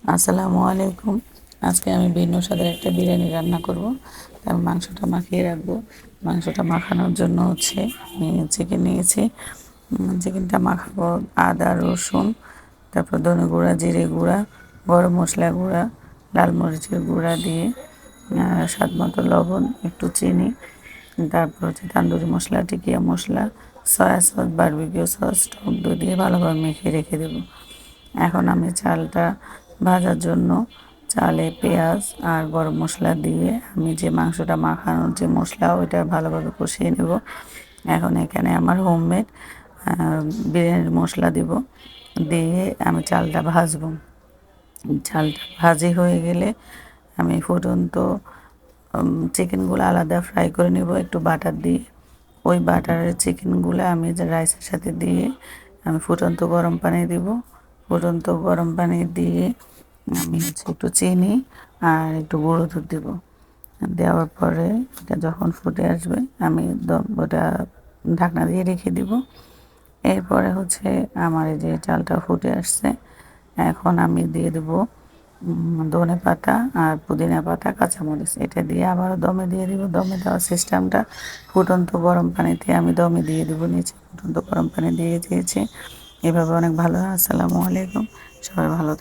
আসসালামু আলাইকুম। আজকে আমি ভিন্ন স্বাদের একটা বিরিয়ানি রান্না করব। তার মাংসটা মাখিয়ে রাখবো। মাংসটা মাখানোর জন্য আমি চিকেন নিয়েছি। চিকেনটা মাখাবো আদা রসুন, তারপর ধনে গুঁড়া, জিরে গুঁড়া, গরম মশলা গুঁড়া, লাল মরিচের গুঁড়া দিয়ে স্বাদ মতো লবণ, একটু চিনি, তারপর তান্দুরি মশলা, টিকিয়া মশলা, সয়া সস, বারবিকিউ সস, টক দই দিয়ে ভালোভাবে মেখে রেখে দেবো। এখন আমি চালটা ভাজার জন্য চালে পেঁয়াজ আর গরম মশলা দিয়ে আমি যে মাংসটা মাখানোর যে মশলা ওইটা ভালোভাবে কষিয়ে নেব। এখন এখানে আমার হোমমেড বিরিয়ানির মশলা দিব, দিয়ে আমি চালটা ভাজবো। চালটা ভাজি হয়ে গেলে আমি ফুটন্ত চিকেনগুলো আলাদা ফ্রাই করে নেব একটু বাটার দিয়ে। ওই বাটারের চিকেনগুলো আমি যে রাইসের সাথে দিয়ে আমি ফুটন্ত গরম পানি দিব। ফুটন্ত গরম পানি দিয়ে আমি একটু চিনি আর একটু গুঁড়ো দুধ দেবো। দেওয়ার পরে এটা যখন ফুটে আসবে আমি ওটা ঢাকনা দিয়ে রেখে দিব। এরপরে আমার এই যে চালটা ফুটে আসছে, এখন আমি দিয়ে দেবো ধনে পাতা আর পুদিনা পাতা, কাঁচামরিচ, এটা দিয়ে আবারও দমে দিয়ে দিব। দমে দেওয়ার সিস্টেমটা ফুটন্ত গরম পানিতে আমি দমে দিয়ে দেবো। নিচে ফুটন্ত গরম পানি দিয়ে দিয়েছি। এভাবে অনেক ভালো হয়। আসসালামু আলাইকুম, সবাই ভালো থাকবেন।